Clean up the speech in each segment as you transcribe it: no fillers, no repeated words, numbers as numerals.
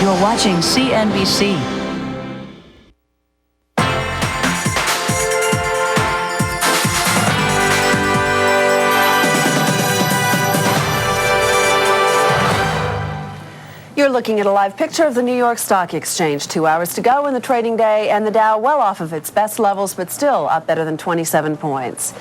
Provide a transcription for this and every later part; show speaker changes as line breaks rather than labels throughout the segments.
You're watching CNBC.
You're looking at a live picture of the New York Stock Exchange. 2 hours to go in the trading day, and the Dow well off of its best levels, but still up better than 27 points.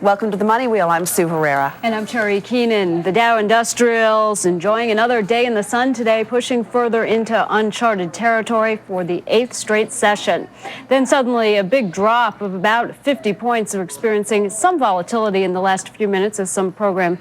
Welcome to the Money Wheel. I'm Sue Herrera.
And I'm Terry Keenan. The Dow Industrials enjoying another day in the sun today, pushing further into uncharted territory for the 8th straight session. Then suddenly a big drop of about 50 points. We're experiencing some volatility in the last few minutes as some program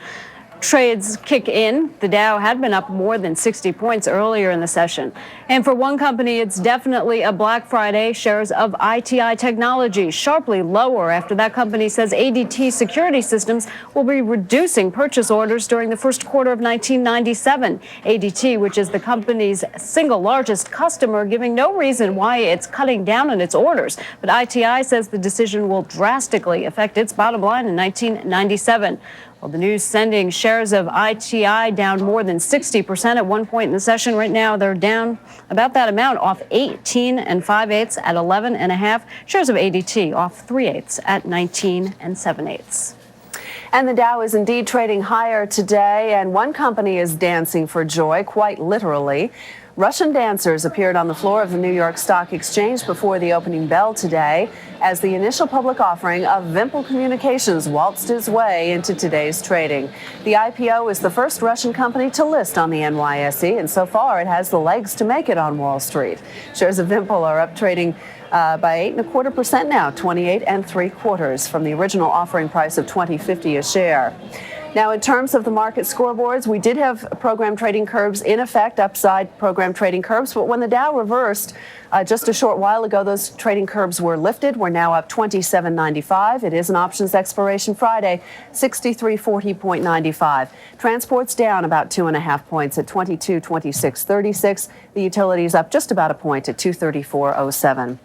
trades kick in. The Dow had been up more than 60 points earlier in the session. And for one company, it's definitely a Black Friday. Shares of ITI Technology sharply lower after that company says ADT Security Systems will be reducing purchase orders during the first quarter of 1997. ADT, which is the company's single largest customer, giving no reason why it's cutting down on its orders. But ITI says the decision will drastically affect its bottom line in 1997. Well, the news sending shares of ITI down more than 60% at one point in the session. Right now, they're down about that amount, off 18 5/8 at 11.5. Shares of ADT off 3/8 at 19 7/8.
And the Dow is indeed trading higher today, and one company is dancing for joy, quite literally. Russian dancers appeared on the floor of the New York Stock Exchange before the opening bell today as the initial public offering of Vimple Communications waltzed its way into today's trading. The IPO is the first Russian company to list on the NYSE, and so far it has the legs to make it on Wall Street. Shares of Vimple are up trading by 8.25% now, 28 3/4 from the original offering price of $20.50 a share. Now, in terms of the market scoreboards, we did have program trading curbs in effect, upside program trading curbs. But when the Dow reversed just a short while ago, those trading curbs were lifted. We're now up 27.95. It is an options expiration Friday, 6340.95. Transport's down about 2.5 points at 2226.36. The utilities up just about a point at 234.07.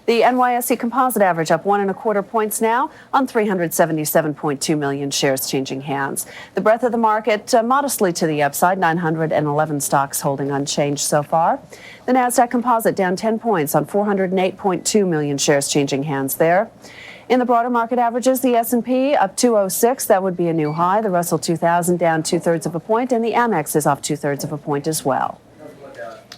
The NYSE Composite average up 1.25 points now on 377.2 million shares changing hands. The breadth of the market modestly to the upside, 911 stocks holding unchanged so far. The Nasdaq Composite down 10 points on 408.2 million shares changing hands there. In the broader market averages, the S&P up 206, that would be a new high. The Russell 2000 down 2/3 of a point, and the Amex is off 2/3 of a point as well.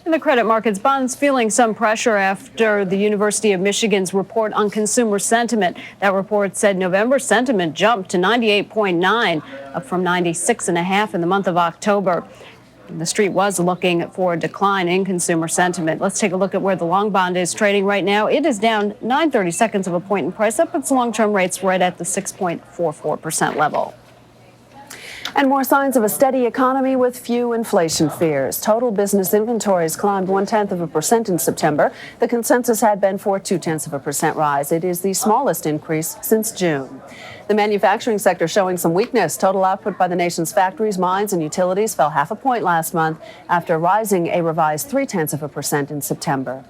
In the credit markets, bonds feeling some pressure after the University of Michigan's report on consumer sentiment. That report said November sentiment jumped to 98.9, up from 96.5 in the month of October. The street was looking for a decline in consumer sentiment. Let's take a look at where the long bond is trading right now. It is down 9/32 of a point in price, up its long-term rates right at the 6.44% level.
And more signs of a steady economy with few inflation fears. Total business inventories climbed 0.1% in September. The consensus had been for a 0.2% rise. It is the smallest increase since June. The manufacturing sector showing some weakness. Total output by the nation's factories, mines, and utilities fell 0.5 point last month after rising a revised 0.3% in September.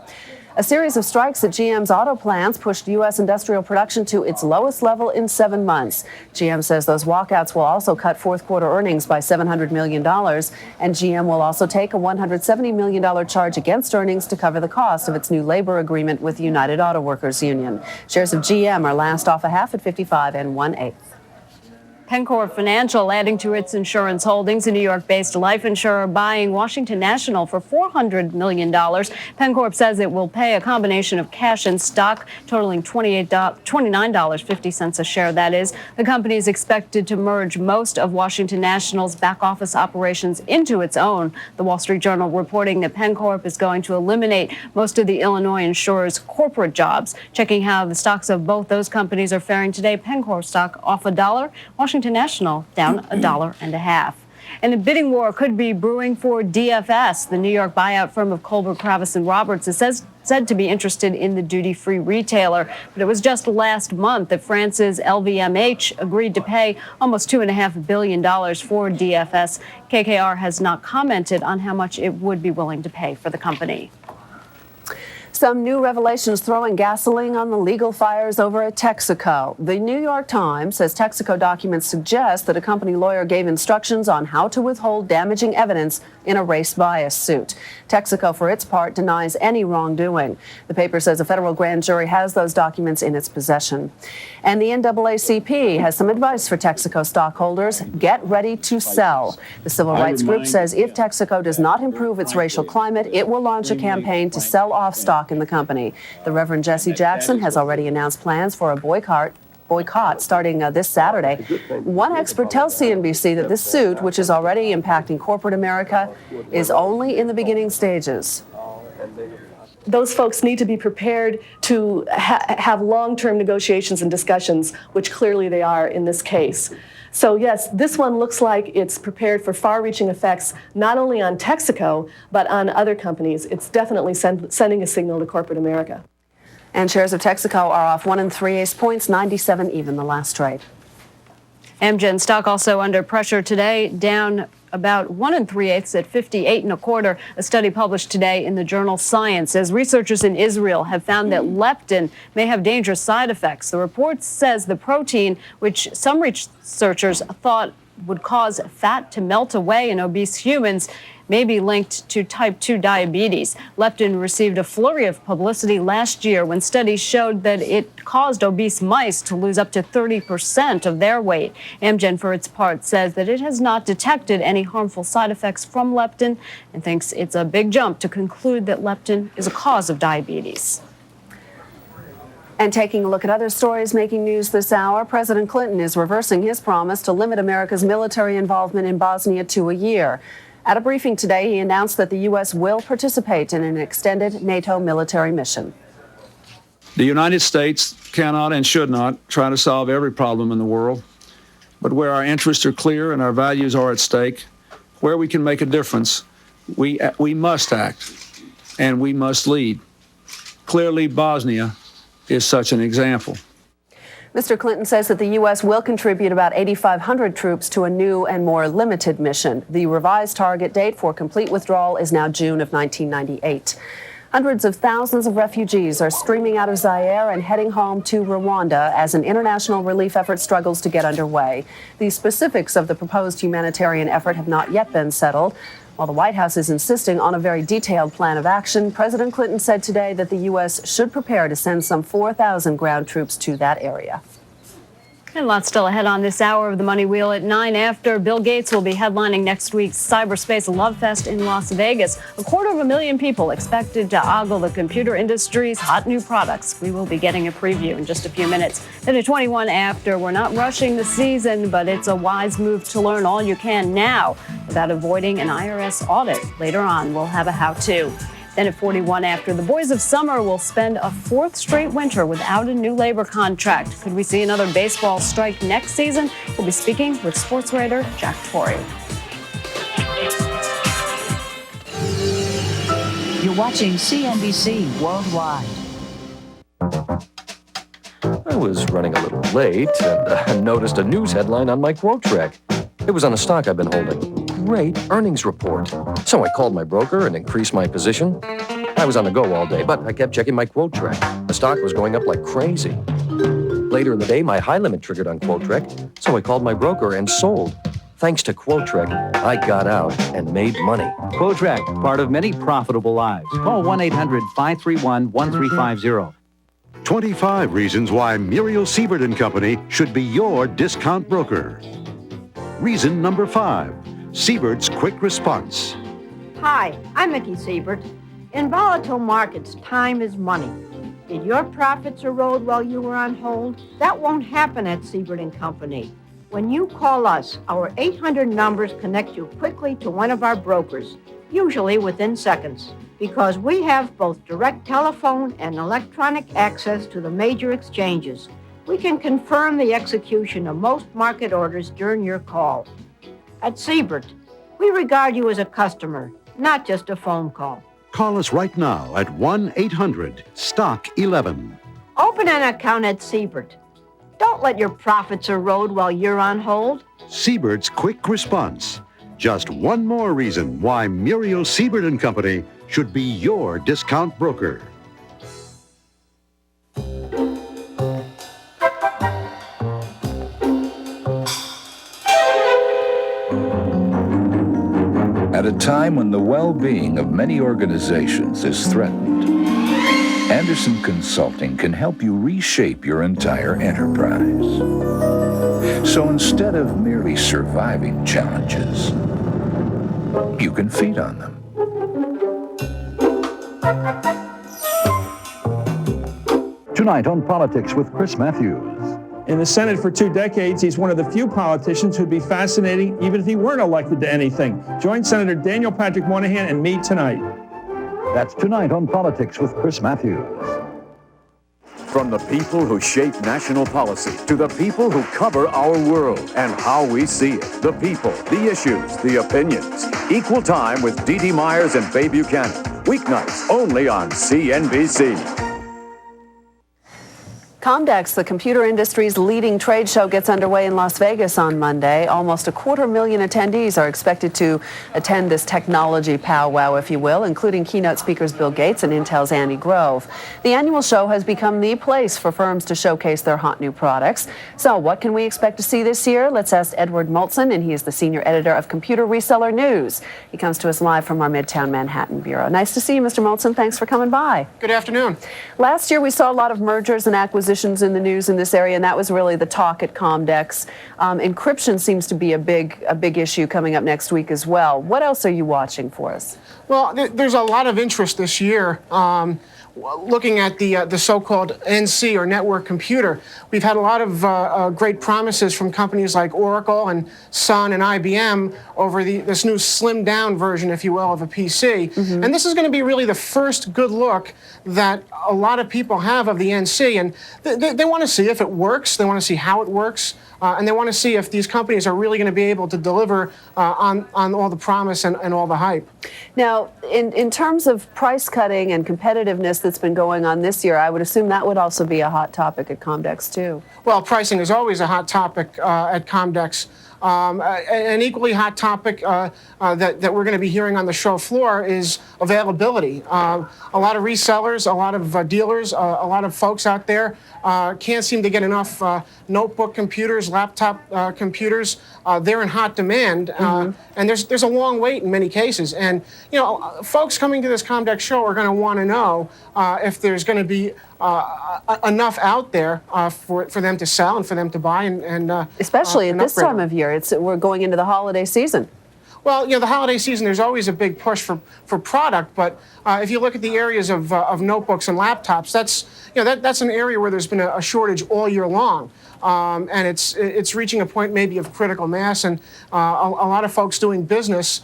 A series of strikes at GM's auto plants pushed U.S. industrial production to its lowest level in 7 months. GM says those walkouts will also cut fourth quarter earnings by $700 million, and GM will also take a $170 million charge against earnings to cover the cost of its new labor agreement with the United Auto Workers Union. Shares of GM are last off 0.5 at 55 1/8.
PenCorp Financial adding to its insurance holdings. A New York-based life insurer buying Washington National for $400 million. PenCorp says it will pay a combination of cash and stock totaling $29.50 a share, that is. The company is expected to merge most of Washington National's back office operations into its own. The Wall Street Journal reporting that PenCorp is going to eliminate most of the Illinois insurer's corporate jobs. Checking how the stocks of both those companies are faring today, PenCorp stock off $1. Washington National down $1.50. And a bidding war could be brewing for DFS. The New York buyout firm of Colbert, Kravis & Roberts is said to be interested in the duty-free retailer. But it was just last month that France's LVMH agreed to pay almost $2.5 billion for DFS. KKR has not commented on how much it would be willing to pay for the company.
Some new revelations throwing gasoline on the legal fires over at Texaco. The New York Times says Texaco documents suggest that a company lawyer gave instructions on how to withhold damaging evidence in a race bias suit. Texaco, for its part, denies any wrongdoing. The paper says a federal grand jury has those documents in its possession. And the NAACP has some advice for Texaco stockholders. Get ready to sell. The civil rights group says if Texaco does not improve its racial climate, it will launch a campaign to sell off stock in the company. The Reverend Jesse Jackson has already announced plans for a boycott starting this Saturday. One expert tells CNBC that this suit, which is already impacting corporate America, is only in the beginning stages.
Those folks need to be prepared to have long-term negotiations and discussions, which clearly they are in this case. So yes, this one looks like it's prepared for far-reaching effects, not only on Texaco, but on other companies. It's definitely sending a signal to corporate America.
And shares of Texaco are off 1 3/8 points, 97 even the last trade.
Amgen stock also under pressure today, down about 1 3/8 at 58 1/4. A study published today in the journal Science says researchers in Israel have found that leptin may have dangerous side effects. The report says the protein, which some researchers thought would cause fat to melt away in obese humans, may be linked to type 2 diabetes. Leptin received a flurry of publicity last year when studies showed that it caused obese mice to lose up to 30% of their weight. Amgen, for its part, says that it has not detected any harmful side effects from leptin and thinks it's a big jump to conclude that leptin is a cause of diabetes.
And taking a look at other stories making news this hour, President Clinton is reversing his promise to limit America's military involvement in Bosnia to a year. At a briefing today, he announced that the U.S. will participate in an extended NATO military mission.
The United States cannot and should not try to solve every problem in the world, but where our interests are clear and our values are at stake, where we can make a difference, we must act and we must lead. Clearly, Bosnia is such an example.
Mr. Clinton says that the U.S. will contribute about 8,500 troops to a new and more limited mission. The revised target date for complete withdrawal is now June of 1998. Hundreds of thousands of refugees are streaming out of Zaire and heading home to Rwanda as an international relief effort struggles to get underway. The specifics of the proposed humanitarian effort have not yet been settled. While the White House is insisting on a very detailed plan of action, President Clinton said today that the U.S. should prepare to send some 4,000 ground troops to that area.
And lots still ahead on this hour of the Money Wheel at 9 after. Bill Gates will be headlining next week's Cyberspace Love Fest in Las Vegas. 250,000 people expected to ogle the computer industry's hot new products. We will be getting a preview in just a few minutes. Then at 21 after, we're not rushing the season, but it's a wise move to learn all you can now about avoiding an IRS audit. Later on, we'll have a how-to. Then at 41 after, the boys of summer will spend a 4th straight winter without a new labor contract. Could we see another baseball strike next season? We'll be speaking with sports writer Jack Torrey.
You're watching CNBC Worldwide.
I was running a little late and noticed a news headline on my quote track. It was on a stock I've been holding. Great earnings report. So I called my broker and increased my position. I was on the go all day, but I kept checking my quote track. The stock was going up like crazy. Later in the day, my high limit triggered on quote track, so I called my broker and sold. Thanks to quote track, I got out and made money.
Quotrack, part of many profitable lives. Call 1-800-531-1350.
25 reasons why Muriel Siebert & Company should be your discount broker. Reason number 5, Siebert's quick response.
Hi, I'm Mickey Siebert. In volatile markets, time is money. Did your profits erode while you were on hold? That won't happen at Siebert & Company. When you call us, our 800 numbers connect you quickly to one of our brokers, usually within seconds, because we have both direct telephone and electronic access to the major exchanges. We can confirm the execution of most market orders during your call. At Siebert, we regard you as a customer, not just a phone call.
Call us right now at 1-800-STOCK-11.
Open an account at Siebert. Don't let your profits erode while you're on hold.
Siebert's quick response. Just one more reason why Muriel Siebert & Company should be your discount broker.
at a time when the well-being of many organizations is threatened, Anderson Consulting can help you reshape your entire enterprise. So instead of merely surviving challenges, you can feed on them.
Tonight on Politics with Chris Matthews.
In the Senate for 2 decades, he's one of the few politicians who'd be fascinating even if he weren't elected to anything. Join Senator Daniel Patrick Moynihan and me tonight.
That's tonight on Politics with Chris Matthews.
From the people who shape national policy to the people who cover our world and how we see it. The people, the issues, the opinions. Equal Time with Dee Myers and Faye Buchanan. Weeknights only on CNBC.
Comdex, the computer industry's leading trade show, gets underway in Las Vegas on Monday. Almost 250,000 attendees are expected to attend this technology powwow, if you will, including keynote speakers Bill Gates and Intel's Andy Grove. The annual show has become the place for firms to showcase their hot new products. So what can we expect to see this year? Let's ask Edward Moulton, and he is the senior editor of Computer Reseller News. He comes to us live from our Midtown Manhattan bureau. Nice to see you, Mr. Moulton. Thanks for coming by.
Good afternoon.
Last year, we saw a lot of mergers and acquisitions in the news in this area, and that was really the talk at Comdex. Encryption seems to be a big issue coming up next week as well. What else are you watching for us?
Well, there's a lot of interest this year. Looking at the so-called NC, or network computer, we've had a lot of great promises from companies like Oracle and Sun and IBM over this new slimmed-down version, if you will, of a PC. Mm-hmm. And this is going to be really the first good look that a lot of people have of the NC, and they want to see if it works, they want to see how it works, and they want to see if these companies are really going to be able to deliver on all the promise and all the hype.
Now, in terms of price cutting and competitiveness that's been going on this year, I would assume that would also be a hot topic at Comdex, too.
Well, pricing is always a hot topic at Comdex. An equally hot topic that we're going to be hearing on the show floor is availability. A lot of resellers, a lot of dealers, a lot of folks out there can't seem to get enough notebook computers, laptop computers. They're in hot demand, and there's a long wait in many cases. And folks coming to this Comdex show are going to want to know if there's going to be enough out there for them to sell and for them to buy and
especially at this time of year. We're going into the holiday season.
Well, the holiday season, there's always a big push for product, but if you look at the areas of notebooks and laptops, that's an area where there's been a shortage all year long, and it's reaching a point maybe of critical mass, and a lot of folks doing business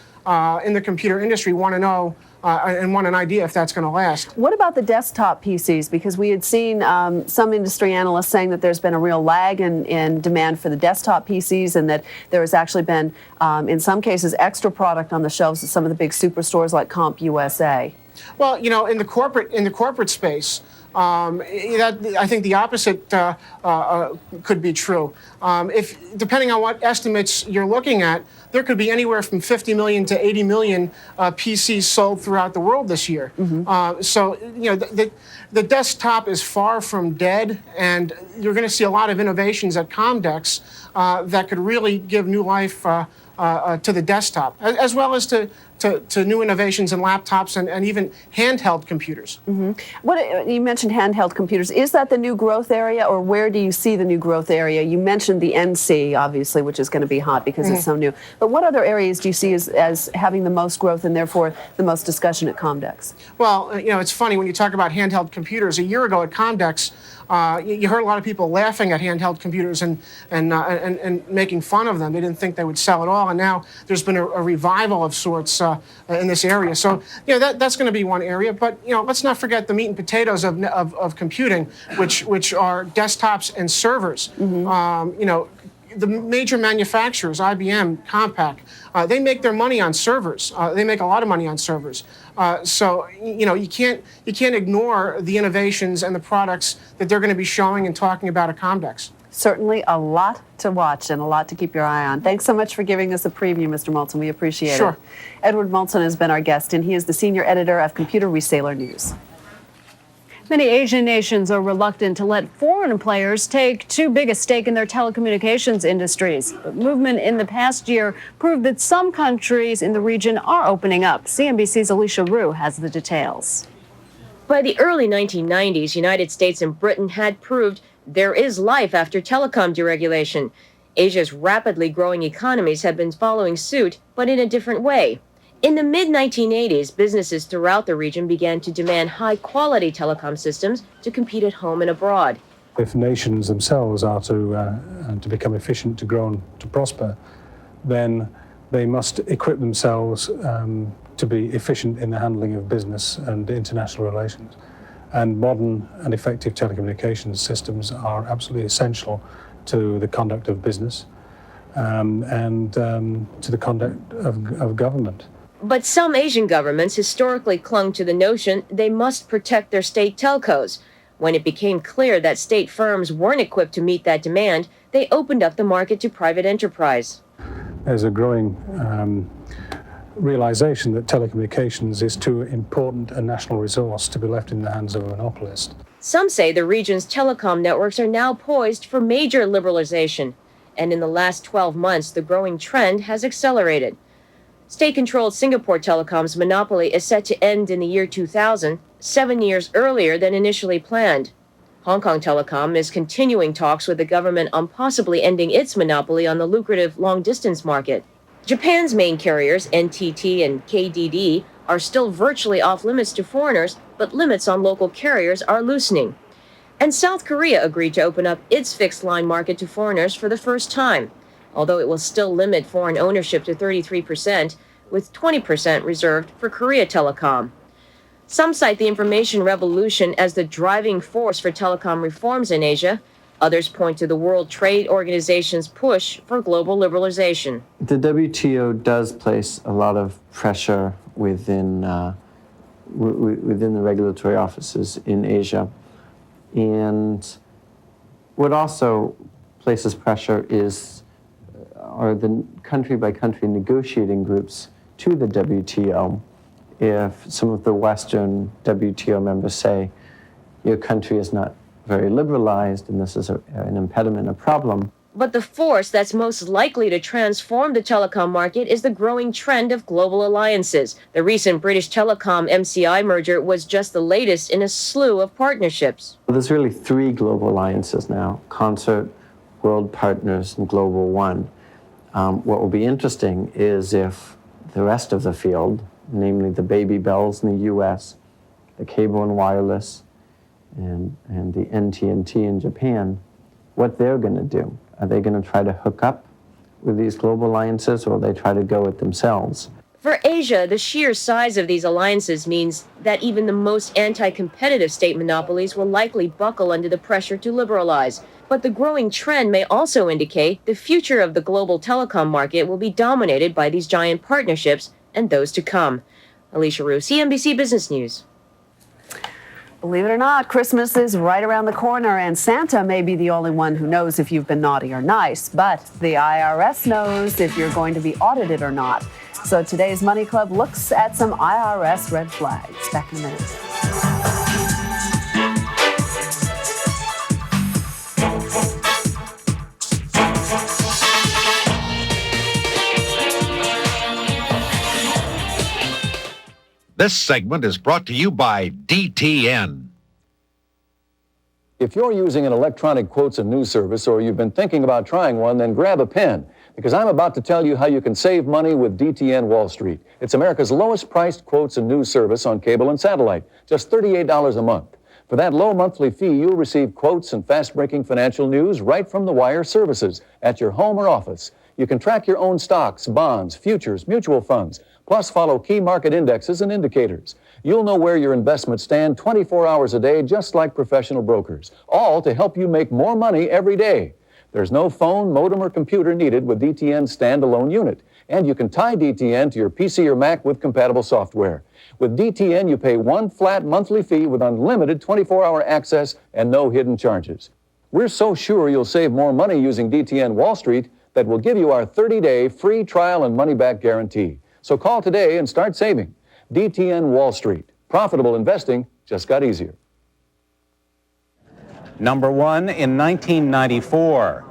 in the computer industry want to know and want an idea if that's going to last.
What about the desktop PCs? Because we had seen some industry analysts saying that there's been a real lag in demand for the desktop PCs, and that there has actually been, in some cases, extra product on the shelves at some of the big superstores like CompUSA.
Well, in the corporate space, I think the opposite could be true. Depending on what estimates you're looking at, there could be anywhere from 50 million to 80 million PCs sold throughout the world this year. Mm-hmm. So the desktop is far from dead, and you're going to see a lot of innovations at Comdex that could really give new life to the desktop, as well as to new innovations in laptops and even handheld computers.
Mm-hmm. What you mentioned handheld computers. Is that the new growth area, or where do you see the new growth area? You mentioned the NC, obviously, which is going to be hot because it's so new. But what other areas do you see as having the most growth and therefore the most discussion at Comdex?
Well, it's funny when you talk about handheld computers. A year ago at Comdex, you heard a lot of people laughing at handheld computers and making fun of them. They didn't think they would sell at all, and now there's been a revival of sorts in this area. So that's going to be one area. But let's not forget the meat and potatoes of computing, which are desktops and servers. Mm-hmm. The major manufacturers, IBM, Compaq, they make their money on servers. They make a lot of money on servers. So you can't ignore the innovations and the products that they're going to be showing and talking about at Comdex.
Certainly a lot to watch and a lot to keep your eye on. Thanks so much for giving us a preview, Mr. Moulton. We appreciate it. Edward Moulton has been our guest, and he is the senior editor of Computer Reseller News.
Many Asian nations are reluctant to let foreign players take too big a stake in their telecommunications industries. But movement in the past year proved that some countries in the region are opening up. CNBC's Alicia Rue has the details.
By the early 1990s, United States and Britain had proved there is life after telecom deregulation. Asia's rapidly growing economies have been following suit, but in a different way. In the mid-1980s, businesses throughout the region began to demand high-quality telecom systems to compete at home and abroad.
If nations themselves are to become efficient, to grow and to prosper, then they must equip themselves to be efficient in the handling of business and international relations. And modern and effective telecommunications systems are absolutely essential to the conduct of business and to the conduct of government.
But some Asian governments historically clung to the notion they must protect their state telcos. When it became clear that state firms weren't equipped to meet that demand, they opened up the market to private enterprise.
There's a growing realization that telecommunications is too important a national resource to be left in the hands of a monopolist.
Some say the region's telecom networks are now poised for major liberalization. And in the last 12 months, the growing trend has accelerated. State-controlled Singapore Telecom's monopoly is set to end in the year 2000, 7 years earlier than initially planned. Hong Kong Telecom is continuing talks with the government on possibly ending its monopoly on the lucrative long-distance market. Japan's main carriers, NTT and KDD, are still virtually off-limits to foreigners, but limits on local carriers are loosening. And South Korea agreed to open up its fixed-line market to foreigners for the first time, although it will still limit foreign ownership to 33%, with 20% reserved for Korea Telecom. Some cite the information revolution as the driving force for telecom reforms in Asia. Others point to the World Trade Organization's push for global liberalization.
The WTO does place a lot of pressure within the regulatory offices in Asia. And what also places pressure are the country-by-country negotiating groups to the WTO. If some of the Western WTO members say, your country is not very liberalized and this is an impediment, a problem.
But the force that's most likely to transform the telecom market is the growing trend of global alliances. The recent British Telecom MCI merger was just the latest in a slew of partnerships.
Well, there's really 3 global alliances now: Concert, World Partners, and Global One. What will be interesting is if the rest of the field, namely the baby bells in the US, the cable and wireless, and the NT&T in Japan, what they're going to do. Are they going to try to hook up with these global alliances, or will they try to go it themselves?
For Asia, the sheer size of these alliances means that even the most anti-competitive state monopolies will likely buckle under the pressure to liberalize. But the growing trend may also indicate the future of the global telecom market will be dominated by these giant partnerships and those to come. Alicia Rue, CNBC Business News.
Believe it or not, Christmas is right around the corner, and Santa may be the only one who knows if you've been naughty or nice, but the IRS knows if you're going to be audited or not. So today's Money Club looks at some IRS red flags. Back in a minute.
This segment is brought to you by DTN.
If you're using an electronic quotes and news service, or you've been thinking about trying one, then grab a pen, because I'm about to tell you how you can save money with DTN Wall Street. It's America's lowest priced quotes and news service on cable and satellite, just $38 a month. For that low monthly fee, you'll receive quotes and fast-breaking financial news right from the wire services at your home or office. You can track your own stocks, bonds, futures, mutual funds, plus follow key market indexes and indicators. You'll know where your investments stand 24 hours a day, just like professional brokers, all to help you make more money every day. There's no phone, modem, or computer needed with DTN's standalone unit, and you can tie DTN to your PC or Mac with compatible software. With DTN, you pay one flat monthly fee with unlimited 24-hour access and no hidden charges. We're so sure you'll save more money using DTN Wall Street that we'll give you our 30-day free trial and money-back guarantee. So call today and start saving. DTN Wall Street. Profitable investing just got easier.
Number 1 in 1994.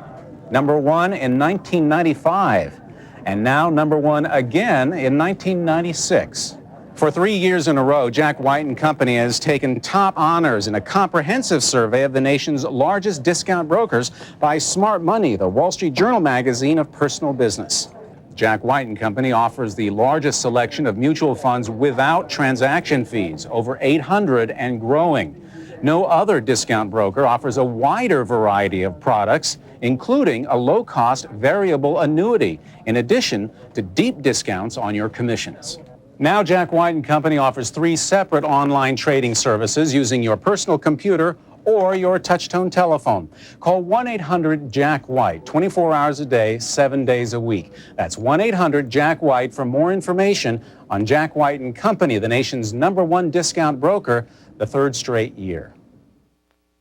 Number 1 in 1995. And now number 1 again in 1996. For 3 years in a row, Jack White & Company has taken top honors in a comprehensive survey of the nation's largest discount brokers by Smart Money, the Wall Street Journal magazine of personal business. Jack White & Company offers the largest selection of mutual funds without transaction fees, over 800 and growing. No other discount broker offers a wider variety of products, including a low-cost variable annuity, in addition to deep discounts on your commissions. Now Jack White & Company offers 3 separate online trading services using your personal computer or your touch-tone telephone. Call 1-800-JACK-WHITE, 24 hours a day, 7 days a week. That's 1-800-JACK-WHITE for more information on Jack White & Company, the nation's #1 discount broker, the 3rd straight year.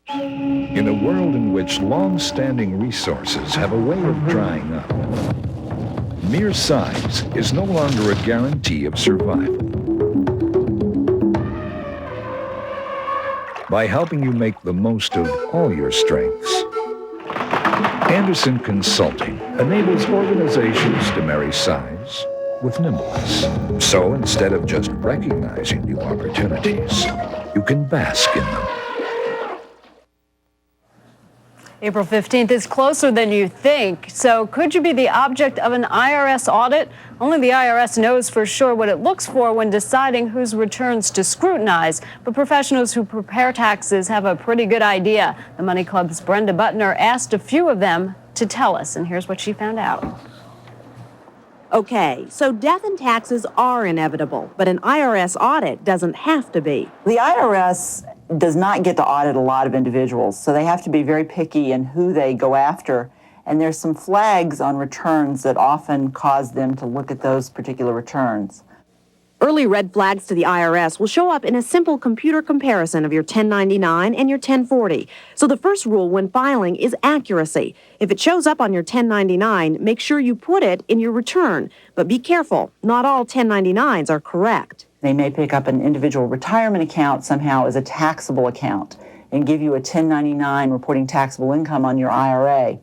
In a world in which long-standing resources have a way of drying up, mere size is no longer a guarantee of survival. By helping you make the most of all your strengths, Anderson Consulting enables organizations to marry size with nimbleness. So instead of just recognizing new opportunities, you can bask in them.
April 15th is closer than you think. So could you be the object of an IRS audit? Only the IRS knows for sure what it looks for when deciding whose returns to scrutinize. But professionals who prepare taxes have a pretty good idea. The Money Club's Brenda Butner asked a few of them to tell us, and here's what she found out.
Okay, so death and taxes are inevitable, but an IRS audit doesn't have to be.
The IRS does not get to audit a lot of individuals, so they have to be very picky in who they go after. And there's some flags on returns that often cause them to look at those particular returns.
Early red flags to the IRS will show up in a simple computer comparison of your 1099 and your 1040. So the first rule when filing is accuracy. If it shows up on your 1099, make sure you put it in your return. But be careful, not all 1099s are correct.
They may pick up an individual retirement account somehow as a taxable account and give you a 1099 reporting taxable income on your IRA.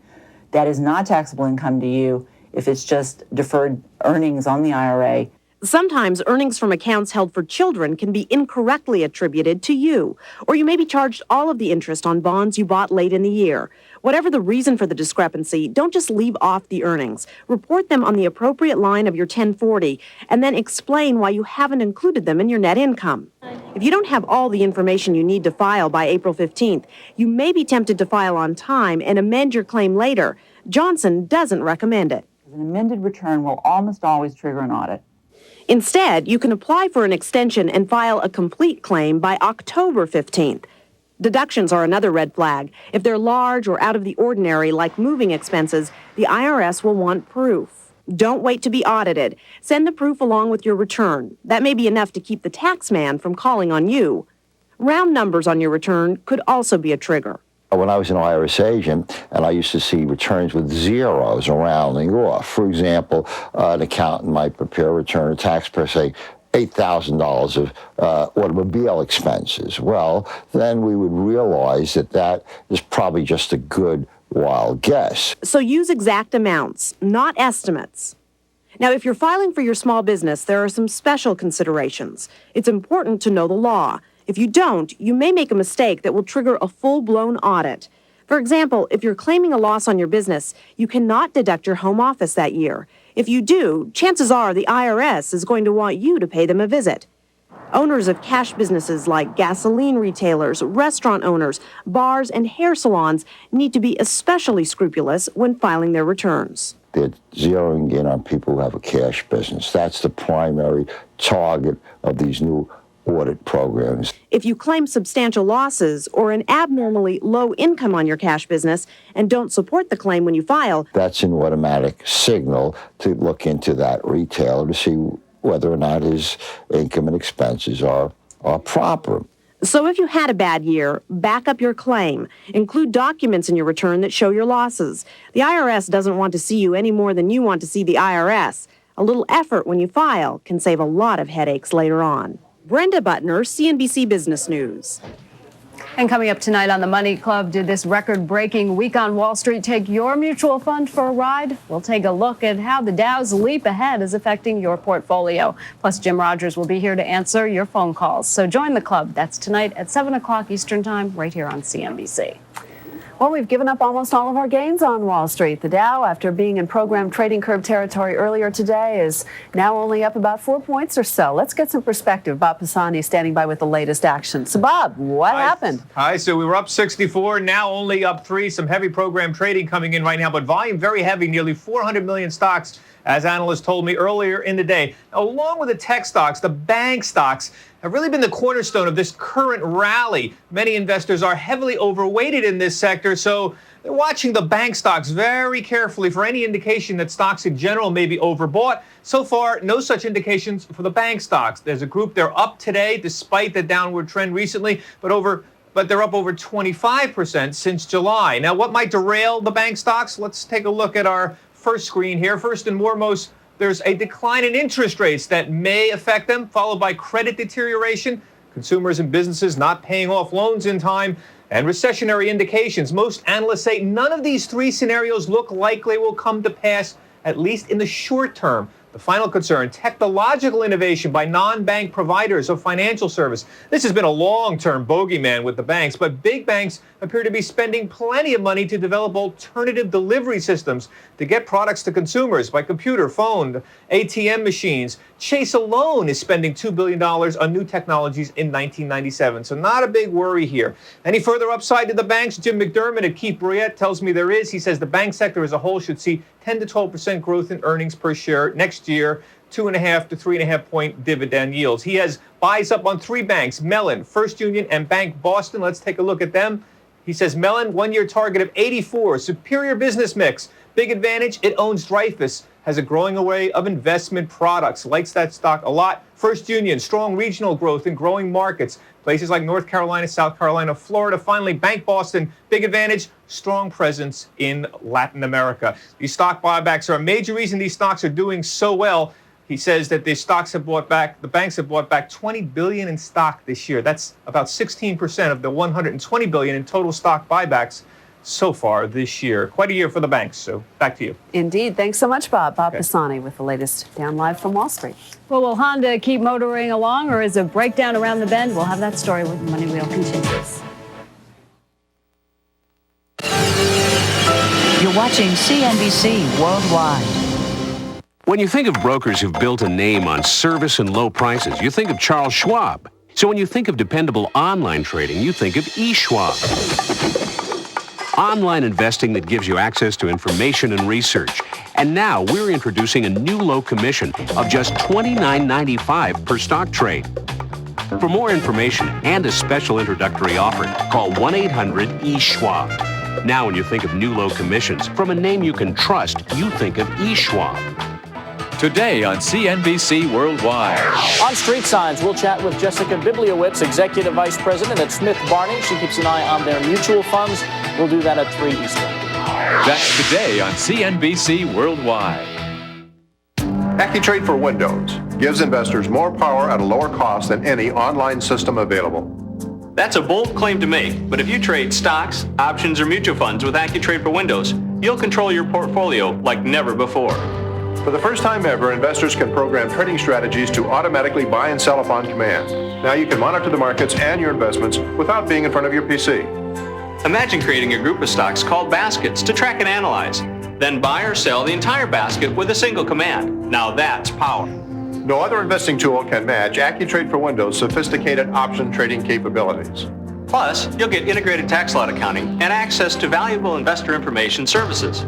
That is not taxable income to you if it's just deferred earnings on the IRA.
Sometimes earnings from accounts held for children can be incorrectly attributed to you, or you may be charged all of the interest on bonds you bought late in the year. Whatever the reason for the discrepancy, don't just leave off the earnings. Report them on the appropriate line of your 1040, and then explain why you haven't included them in your net income. If you don't have all the information you need to file by April 15th, you may be tempted to file on time and amend your claim later. Johnson doesn't recommend it.
An amended return will almost always trigger an audit.
Instead, you can apply for an extension and file a complete claim by October 15th. Deductions are another red flag. If they're large or out of the ordinary, like moving expenses, the IRS will want proof. Don't wait to be audited. Send the proof along with your return. That may be enough to keep the tax man from calling on you. Round numbers on your return could also be a trigger.
When I was an IRS agent, and I used to see returns with zeros rounding off. For example, an accountant might prepare a return of tax per say $8,000 of automobile expenses. Well, then we would realize that that is probably just a good wild guess.
So use exact amounts, not estimates. Now, if you're filing for your small business, there are some special considerations. It's important to know the law. If you don't, you may make a mistake that will trigger a full-blown audit. For example, if you're claiming a loss on your business, you cannot deduct your home office that year. If you do, chances are the IRS is going to want you to pay them a visit. Owners of cash businesses like gasoline retailers, restaurant owners, bars, and hair salons need to be especially scrupulous when filing their returns.
They're zeroing in on people who have a cash business. That's the primary target of these new audit programs.
If you claim substantial losses or an abnormally low income on your cash business and don't support the claim when you file,
that's an automatic signal to look into that retailer to see whether or not his income and expenses are proper.
So if you had a bad year, back up your claim. Include documents in your return that show your losses. The IRS doesn't want to see you any more than you want to see the IRS. A little effort when you file can save a lot of headaches later on. Brenda Butner, CNBC Business News.
And coming up tonight on the Money Club, did this record-breaking week on Wall Street take your mutual fund for a ride? We'll take a look at how the Dow's leap ahead is affecting your portfolio. Plus, Jim Rogers will be here to answer your phone calls. So join the club. That's tonight at 7 o'clock Eastern Time, right here on CNBC.
Well, we've given up almost all of our gains on Wall Street. The Dow, after being in program trading curve territory earlier today, is now only up about 4 points or so. Let's get some perspective. Bob Pisani standing by with the latest action. So, Bob, what happened?
Hi, so we were up 64, now only up 3. Some heavy program trading coming in right now, but volume very heavy, nearly 400 million stocks, as analysts told me earlier in the day. Along with the tech stocks, the bank stocks have really been the cornerstone of this current rally. Many investors are heavily overweighted in this sector, so they're watching the bank stocks very carefully for any indication that stocks in general may be overbought. So far, no such indications for the bank stocks. There's a group, they're up today despite the downward trend recently, but they're up over 25% since July. Now, what might derail the bank stocks? Let's take a look at our first screen here. First and foremost, there's a decline in interest rates that may affect them, followed by credit deterioration, consumers and businesses not paying off loans in time, and recessionary indications. Most analysts say none of these three scenarios look like they will come to pass, at least in the short term. The final concern, technological innovation by non-bank providers of financial service. This has been a long-term bogeyman with the banks, but big banks appear to be spending plenty of money to develop alternative delivery systems to get products to consumers by computer, phone, ATM machines. Chase alone is spending $2 billion on new technologies in 1997, so not a big worry here. Any further upside to the banks? Jim McDermott at Keefe Bruyette tells me there is. He says the bank sector as a whole should see 10 to 12% growth in earnings per share next year, 2.5 to 3.5 point dividend yields. He has buys up on 3 banks, Mellon, First Union, and Bank Boston. Let's take a look at them. He says Mellon, 1-year target of 84, superior business mix. Big advantage, it owns Dreyfus, has a growing array of investment products, likes that stock a lot. First Union, strong regional growth in growing markets, places like North Carolina, South Carolina, Florida. Finally, Bank Boston, big advantage, strong presence in Latin America. These stock buybacks are a major reason these stocks are doing so well. He says that the banks have bought back $20 billion in stock this year. That's about 16% of the $120 billion in total stock buybacks so far this year. Quite a year for the banks. So back to you.
Indeed. Thanks so much, Bob. Bob Pisani with the latest Down Live from Wall Street.
Well, will Honda keep motoring along, or is a breakdown around the bend? We'll have that story when Money Wheel continues.
You're watching CNBC Worldwide.
When you think of brokers who've built a name on service and low prices, you think of Charles Schwab. So when you think of dependable online trading, you think of eSchwab. Online investing that gives you access to information and research. And now we're introducing a new low commission of just $29.95 per stock trade. For more information and a special introductory offer, call 1-800-eSchwab. Now when you think of new low commissions from a name you can trust, you think of eSchwab.
Today on CNBC Worldwide.
On street signs, we'll chat with Jessica Bibliowicz, Executive Vice President at Smith Barney. She keeps an eye on their mutual funds. We'll do that at 3 Eastern.
That's today on CNBC Worldwide.
AccuTrade for Windows gives investors more power at a lower cost than any online system available.
That's a bold claim to make, but if you trade stocks, options, or mutual funds with AccuTrade for Windows, you'll control your portfolio like never before.
For the first time ever, investors can program trading strategies to automatically buy and sell upon command. Now you can monitor the markets and your investments without being in front of your PC.
Imagine creating a group of stocks called baskets to track and analyze. Then buy or sell the entire basket with a single command. Now that's power.
No other investing tool can match AccuTrade for Windows' sophisticated option trading capabilities.
Plus, you'll get integrated tax lot accounting and access to valuable investor information services.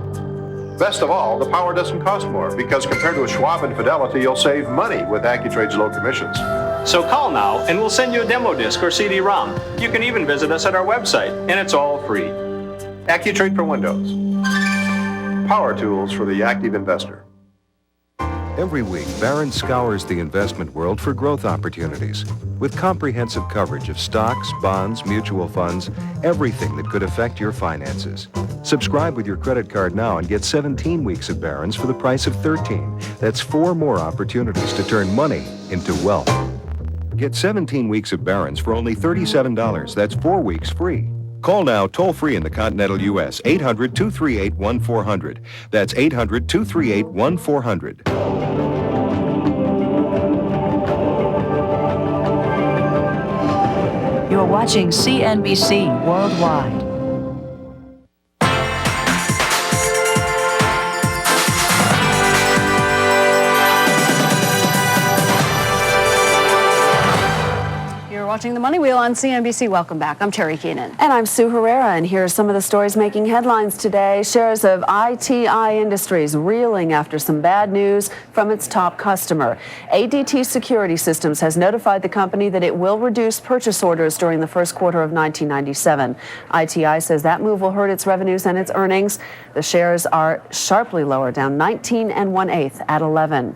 Best of all, the power doesn't cost more because compared to a Schwab and Fidelity, you'll save money with AccuTrade's low commissions.
So call now and we'll send you a demo disc or CD-ROM. You can even visit us at our website, and it's all free.
AccuTrade for Windows. Power tools for the active investor.
Every week, Barron scours the investment world for growth opportunities with comprehensive coverage of stocks, bonds, mutual funds, everything that could affect your finances. Subscribe with your credit card now and get 17 weeks of Barron's for the price of 13. That's 4 more opportunities to turn money into wealth. Get 17 weeks of Barron's for only $37. That's 4 weeks free. Call now toll-free in the continental U.S. 800-238-1400. That's 800-238-1400.
You're watching CNBC Worldwide.
Watching the Money Wheel on CNBC. Welcome back. I'm Terry Keenan.
And I'm Sue Herrera, and here are some of the stories making headlines today. Shares of ITI Industries reeling after some bad news from its top customer. ADT Security Systems has notified the company that it will reduce purchase orders during the first quarter of 1997. ITI says that move will hurt its revenues and its earnings. The shares are sharply lower, down 19 1/8 at 11.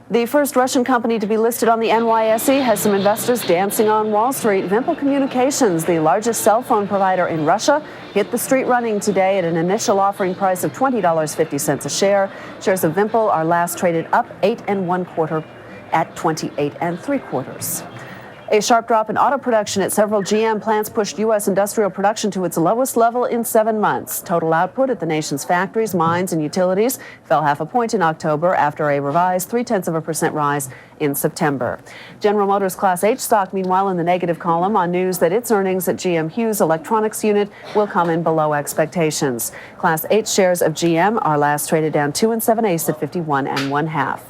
The first Russian company to be listed on the NYSE has some investors dancing on Wall Street. Vimple Communications, the largest cell phone provider in Russia, hit the street running today at an initial offering price of $20.50 a share. Shares of Vimple are last traded up 8 1/4 at 28 3/4. A sharp drop in auto production at several GM plants pushed U.S. industrial production to its lowest level in 7 months. Total output at the nation's factories, mines, and utilities fell 0.5 point in October after a revised 0.3% rise in September. General Motors Class H stock, meanwhile, in the negative column on news that its earnings at GM Hughes Electronics unit will come in below expectations. Class H shares of GM are last traded down 2 7/8 at 51 1/2.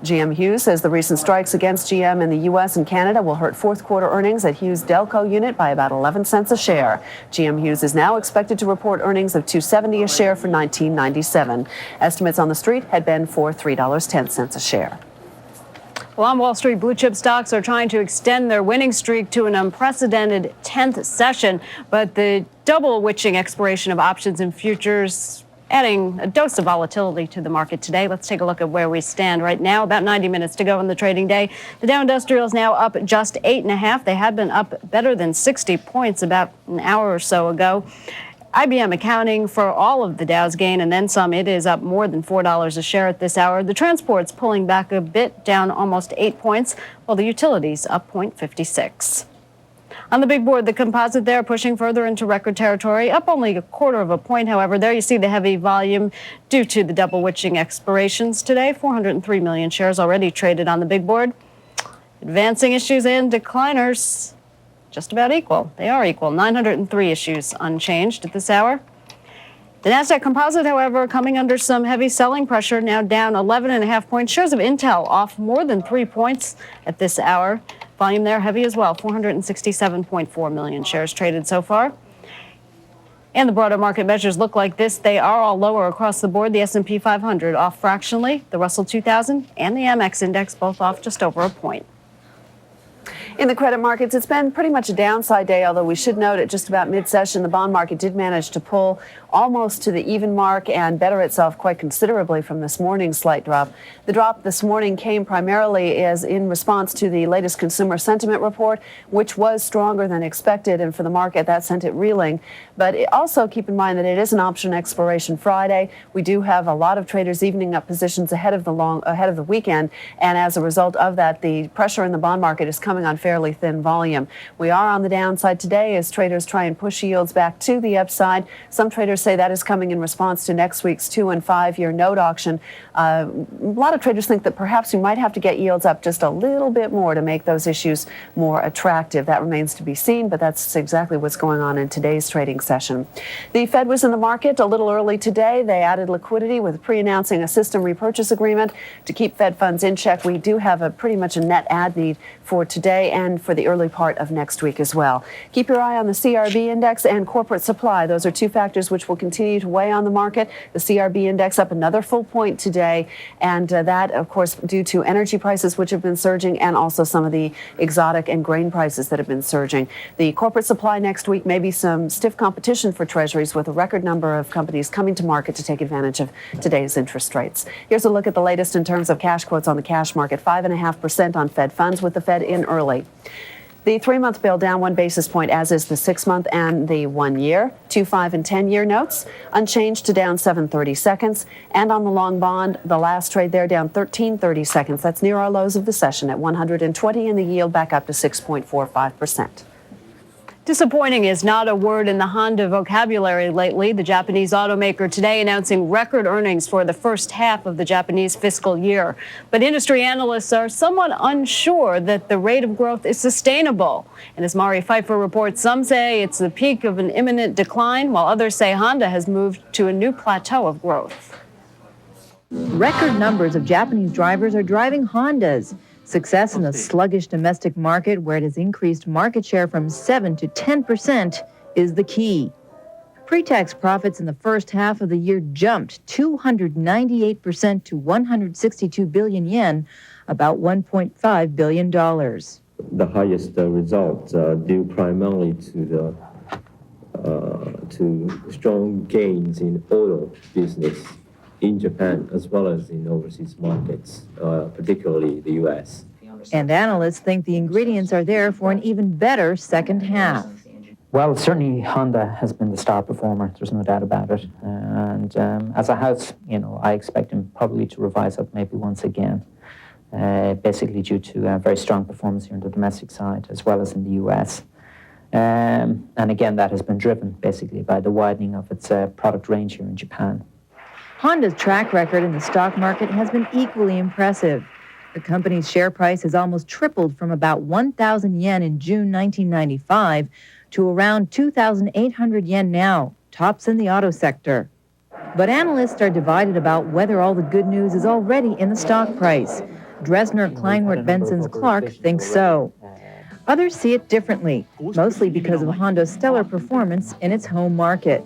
GM Hughes says the recent strikes against GM in the U.S. and Canada will hurt fourth quarter earnings at Hughes Delco unit by about 11 cents a share. GM Hughes is now expected to report earnings of $2.70 a share for 1997. Estimates on the street had been for $3.10 a share.
Well, on Wall Street, blue chip stocks are trying to extend their winning streak to an unprecedented 10th session, but the double witching expiration of options and futures adding a dose of volatility to the market today. Let's take a look at where we stand right now. About 90 minutes to go in the trading day. The Dow Industrial is now up just 8.5. They had been up better than 60 points about an hour or so ago. IBM accounting for all of the Dow's gain and then some. It is up more than $4 a share at this hour. The transport's pulling back a bit, down almost 8 points, while the utilities up 0.56. On the big board, the composite there pushing further into record territory, up only 1/4 point. However, there you see the heavy volume due to the double witching expirations today. 403 million shares already traded on the big board. Advancing issues and decliners just about equal. They are equal. 903 issues unchanged at this hour. The NASDAQ composite, however, coming under some heavy selling pressure, now down 11.5 points. Shares of Intel off more than 3 points at this hour. Volume there heavy as well, 467.4 million shares traded so far. And the broader market measures look like this. They are all lower across the board. The S&P 500 off fractionally. The Russell 2000 and the Amex index both off just over a point.
In the credit markets, it's been pretty much a downside day, although we should note at just about mid-session, the bond market did manage to pull almost to the even mark and better itself quite considerably from this morning's slight drop. The drop this morning came primarily as in response to the latest consumer sentiment report, which was stronger than expected, and for the market, that sent it reeling. But also keep in mind that it is an option expiration Friday. We do have a lot of traders evening up positions ahead of the weekend, and as a result of that, the pressure in the bond market is coming on fairly thin volume. We are on the downside today as traders try and push yields back to the upside. Some traders say that is coming in response to next week's 2- and 5-year note auction. A lot of traders think that perhaps we might have to get yields up just a little bit more to make those issues more attractive. That remains to be seen, but that's exactly what's going on in today's trading session. The Fed was in the market a little early today. They added liquidity with pre-announcing a system repurchase agreement to keep Fed funds in check. We do have pretty much a net add need for today and for the early part of next week as well. Keep your eye on the CRB index and corporate supply. Those are two factors which will continue to weigh on the market. The CRB index up another full point today, and that, of course, due to energy prices which have been surging and also some of the exotic and grain prices that have been surging. The corporate supply next week may be some stiff competition for treasuries with a record number of companies coming to market to take advantage of today's interest rates. Here's a look at the latest in terms of cash quotes on the cash market. 5.5% on Fed funds with the Fed in early. The 3-month bill down 1 basis point, as is the 6-month and the 1-year. 2, 5, and 10-year notes unchanged to down 7/32. And on the long bond, the last trade there down 13/32. That's near our lows of the session at 120, and the yield back up to 6.45%.
Disappointing is not a word in the Honda vocabulary lately. The Japanese automaker today announcing record earnings for the first half of the Japanese fiscal year. But industry analysts are somewhat unsure that the rate of growth is sustainable. And as Mari Pfeiffer reports, some say it's the peak of an imminent decline, while others say Honda has moved to a new plateau of growth.
Record numbers of Japanese drivers are driving Hondas. Success in the sluggish domestic market, where it has increased market share from 7 to 10%, is the key. Pre-tax profits in the first half of the year jumped 298% to 162 billion yen, about $1.5 billion.
The highest results due primarily to strong gains in auto business in Japan, as well as in overseas markets, particularly the U.S.
And analysts think the ingredients are there for an even better second half.
Well, certainly Honda has been the star performer. There's no doubt about it. And as a house, I expect them probably to revise up maybe once again, basically due to a very strong performance here on the domestic side, as well as in the U.S. And again, that has been driven basically by the widening of its product range here in Japan.
Honda's track record in the stock market has been equally impressive. The company's share price has almost tripled from about 1,000 yen in June 1995 to around 2,800 yen now, tops in the auto sector. But analysts are divided about whether all the good news is already in the stock price. Dresner Kleinwort Benson's Clark thinks so. Others see it differently, mostly because of Honda's stellar performance in its home market.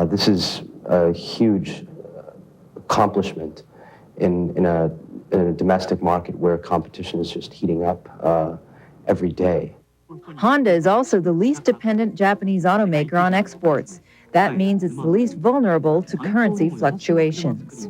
This is a huge accomplishment in a domestic market where competition is just heating up every day.
Honda is also the least dependent Japanese automaker on exports. That means it's the least vulnerable to currency fluctuations.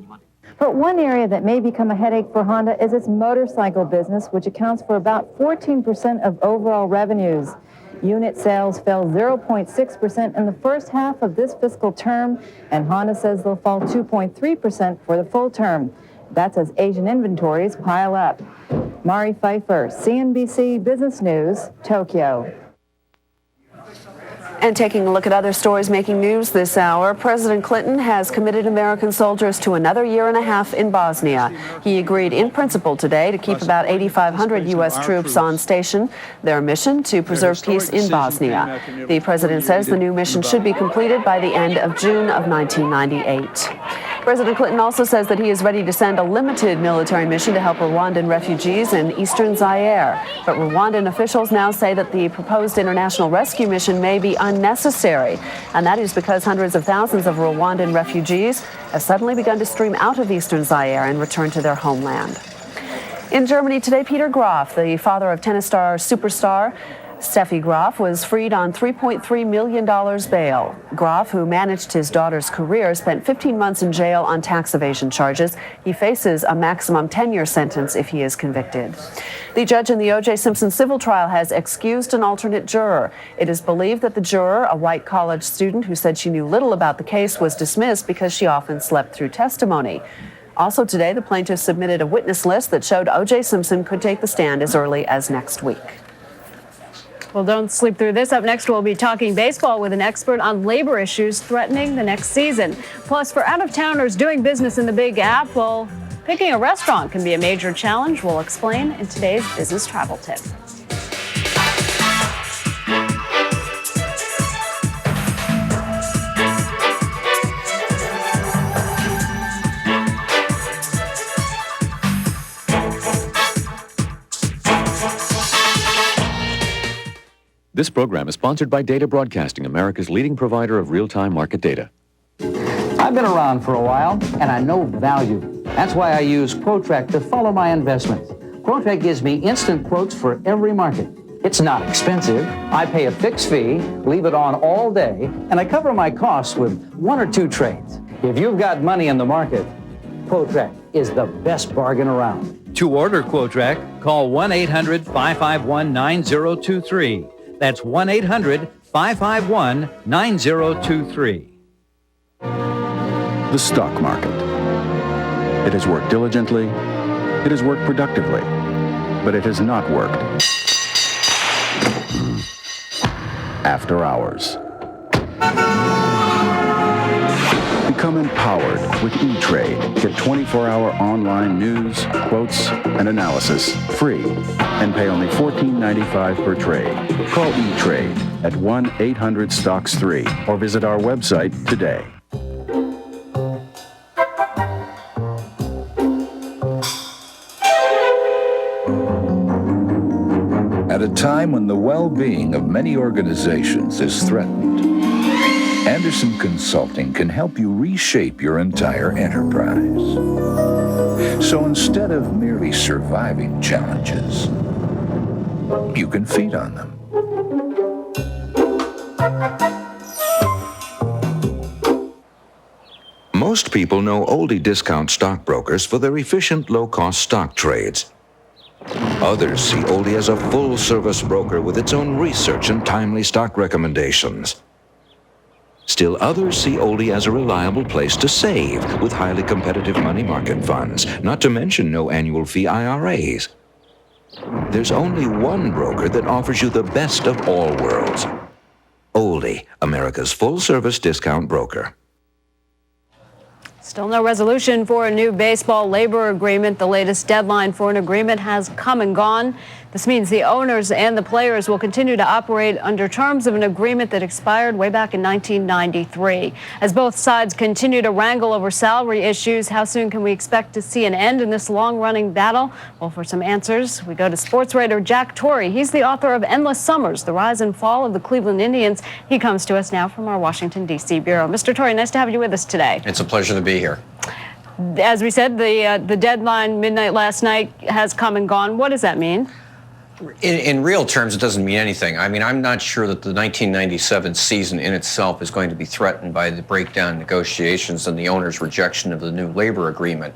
But one area that may become a headache for Honda is its motorcycle business, which accounts for about 14% of overall revenues. Unit sales fell 0.6% in the first half of this fiscal term, and Honda says they'll fall 2.3% for the full term. That's as Asian inventories pile up. Mari Pfeiffer, CNBC Business News, Tokyo.
And taking a look at other stories making news this hour, President Clinton has committed American soldiers to another year and a half in Bosnia. He agreed in principle today to keep about 8,500 U.S. troops on station, their mission to preserve peace in Bosnia. The president says the new mission should be completed by the end of June of 1998. President Clinton also says that he is ready to send a limited military mission to help Rwandan refugees in eastern Zaire. But Rwandan officials now say that the proposed international rescue mission may be unnecessary. And that is because hundreds of thousands of Rwandan refugees have suddenly begun to stream out of eastern Zaire and return to their homeland. In Germany today, Peter Graf, the father of tennis superstar Steffi Graf, was freed on $3.3 million bail. Graf, who managed his daughter's career, spent 15 months in jail on tax evasion charges. He faces a maximum 10-year sentence if he is convicted. The judge in the O.J. Simpson civil trial has excused an alternate juror. It is believed that the juror, a white college student who said she knew little about the case, was dismissed because she often slept through testimony. Also today, the plaintiffs submitted a witness list that showed O.J. Simpson could take the stand as early as next week.
Well, don't sleep through this. Up next, we'll be talking baseball with an expert on labor issues threatening the next season. Plus, for out-of-towners doing business in the Big Apple, picking a restaurant can be a major challenge. We'll explain in today's Business Travel Tip.
This program is sponsored by Data Broadcasting, America's leading provider of real-time market data.
I've been around for a while, and I know value. That's why I use Quotrack to follow my investments. Quotrack gives me instant quotes for every market. It's not expensive. I pay a fixed fee, leave it on all day, and I cover my costs with 1 or 2 trades. If you've got money in the market, Quotrack is the best bargain around.
To order Quotrac, call 1-800-551-9023. That's 1-800-551-9023.
The stock market. It has worked diligently, it has worked productively, but it has not worked after hours. Become empowered with E-Trade. Get 24-hour online news, quotes, and analysis free and pay only $14.95 per trade. Call E-Trade at 1-800-STOCKS-3 or visit our website today.
At a time when the well-being of many organizations is threatened, Anderson Consulting can help you reshape your entire enterprise. So instead of merely surviving challenges, you can feed on them.
Most people know Oldie Discount stockbrokers for their efficient, low-cost stock trades. Others see Oldie as a full-service broker with its own research and timely stock recommendations. Still others see Oldie as a reliable place to save with highly competitive money market funds, not to mention no annual fee IRAs. There's only one broker that offers you the best of all worlds. Oldie, America's full-service discount broker.
Still no resolution for a new baseball labor agreement. The latest deadline for an agreement has come and gone. This means the owners and the players will continue to operate under terms of an agreement that expired way back in 1993. As both sides continue to wrangle over salary issues, how soon can we expect to see an end in this long-running battle? Well, for some answers, we go to sports writer Jack Torrey. He's the author of Endless Summers, The Rise and Fall of the Cleveland Indians. He comes to us now from our Washington, D.C. bureau. Mr. Torrey, nice to have you with us today.
It's a pleasure to be here.
As we said, the deadline midnight last night has come and gone. What does that mean?
In real terms, it doesn't mean anything. I mean, I'm not sure that the 1997 season in itself is going to be threatened by the breakdown negotiations and the owners' rejection of the new labor agreement.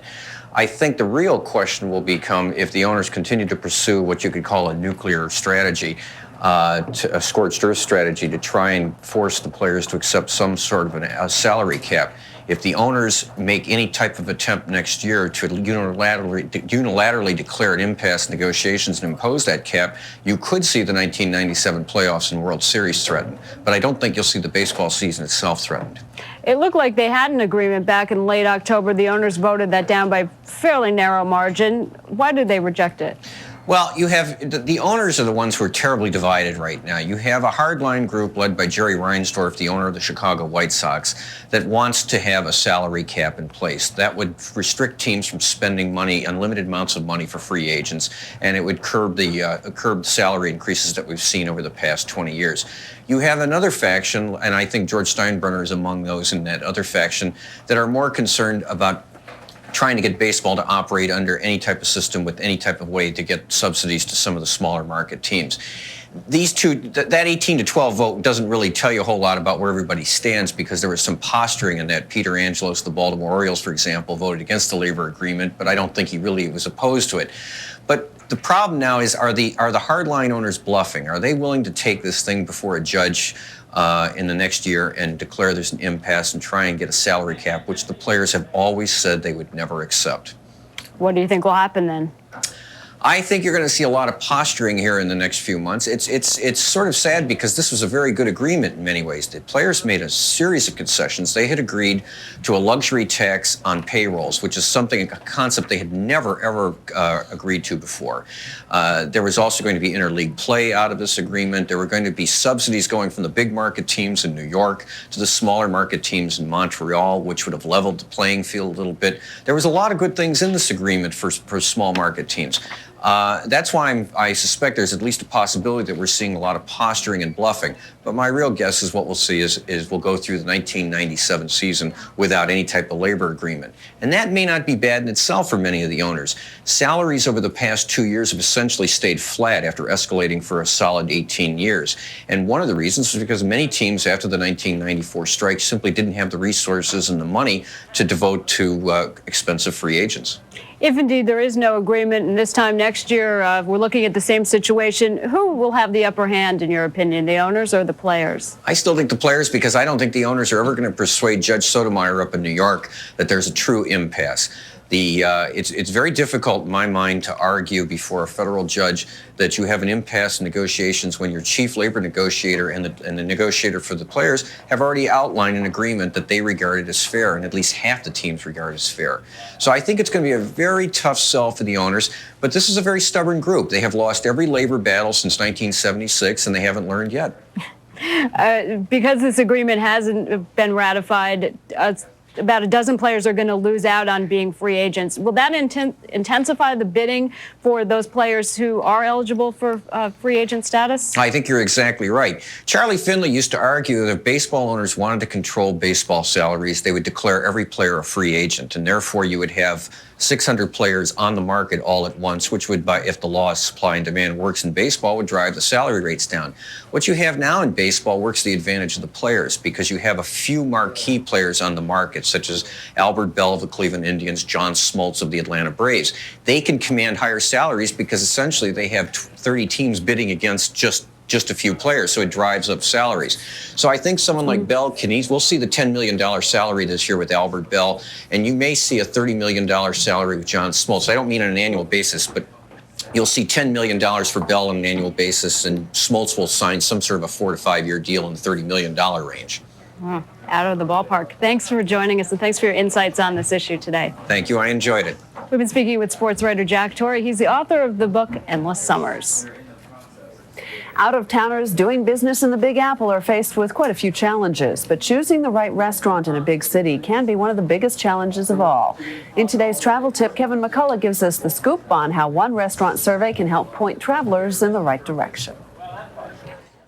I think the real question will become if the owners continue to pursue what you could call a nuclear strategy, a scorched earth strategy to try and force the players to accept some sort of a salary cap. If the owners make any type of attempt next year to unilaterally declare an impasse negotiations and impose that cap, you could see the 1997 playoffs and World Series threatened. But I don't think you'll see the baseball season itself threatened.
It looked like they had an agreement back in late October. The owners voted that down by a fairly narrow margin. Why did they reject it?
Well, you have the owners are the ones who are terribly divided right now. You have a hardline group led by Jerry Reinsdorf, the owner of the Chicago White Sox, that wants to have a salary cap in place. That would restrict teams from spending money, unlimited amounts of money for free agents, and it would curb the salary increases that we've seen over the past 20 years. You have another faction, and I think George Steinbrenner is among those in that other faction, that are more concerned about trying to get baseball to operate under any type of system with any type of way to get subsidies to some of the smaller market teams. These two, that 18-12 vote doesn't really tell you a whole lot about where everybody stands because there was some posturing in that. Peter Angelos, the Baltimore Orioles, for example, voted against the labor agreement, but I don't think he really was opposed to it. But the problem now is, are the hardline owners bluffing? Are they willing to take this thing before a judge in the next year and declare there's an impasse and try and get a salary cap, which the players have always said they would never accept?
What do you think will happen then?
I think you're going to see a lot of posturing here in the next few months. It's sort of sad because this was a very good agreement in many ways. The players made a series of concessions. They had agreed to a luxury tax on payrolls, which is a concept they had never, ever agreed to before. There was also going to be interleague play out of this agreement. There were going to be subsidies going from the big market teams in New York to the smaller market teams in Montreal, which would have leveled the playing field a little bit. There was a lot of good things in this agreement for small market teams. That's why I suspect there's at least a possibility that we're seeing a lot of posturing and bluffing. But my real guess is what we'll see is we'll go through the 1997 season without any type of labor agreement. And that may not be bad in itself for many of the owners. Salaries over the past 2 years have essentially stayed flat after escalating for a solid 18 years. And one of the reasons was because many teams after the 1994 strike simply didn't have the resources and the money to devote to expensive free agents.
If indeed there is no agreement, and this time next year we're looking at the same situation, who will have the upper hand, in your opinion, the owners or the players?
I still think the players, because I don't think the owners are ever going to persuade Judge Sotomayor up in New York that there's a true impasse. It's very difficult in my mind to argue before a federal judge that you have an impasse in negotiations when your chief labor negotiator and the negotiator for the players have already outlined an agreement that they regarded as fair, and at least half the teams regard as fair. So I think it's going to be a very tough sell for the owners, but this is a very stubborn group. They have lost every labor battle since 1976, and they haven't learned yet.
Because this agreement hasn't been ratified, about a dozen players are going to lose out on being free agents. Will that intensify the bidding for those players who are eligible for free agent status?
I think you're exactly right. Charlie Finley used to argue that if baseball owners wanted to control baseball salaries, they would declare every player a free agent, and therefore you would have 600 players on the market all at once, which would, if the law of supply and demand works in baseball, would drive the salary rates down. What you have now in baseball works to the advantage of the players, because you have a few marquee players on the market, such as Albert Bell of the Cleveland Indians, John Smoltz of the Atlanta Braves. They can command higher salaries because essentially they have 30 teams bidding against just a few players, so it drives up salaries. So I think someone like Bell we'll see the $10 million salary this year with Albert Bell, and you may see a $30 million salary with John Smoltz. I don't mean on an annual basis, but you'll see $10 million for Bell on an annual basis, and Smoltz will sign some sort of a 4 to 5 year deal in the $30 million range.
Out of the ballpark. Thanks for joining us, and thanks for your insights on this issue today.
Thank you. I enjoyed it.
We've been speaking with sports writer Jack Torrey. He's the author of the book Endless Summers.
Out-of-towners doing business in the Big Apple are faced with quite a few challenges, but choosing the right restaurant in a big city can be one of the biggest challenges of all. In today's travel tip, Kevin McCullough gives us the scoop on how one restaurant survey can help point travelers in the right direction.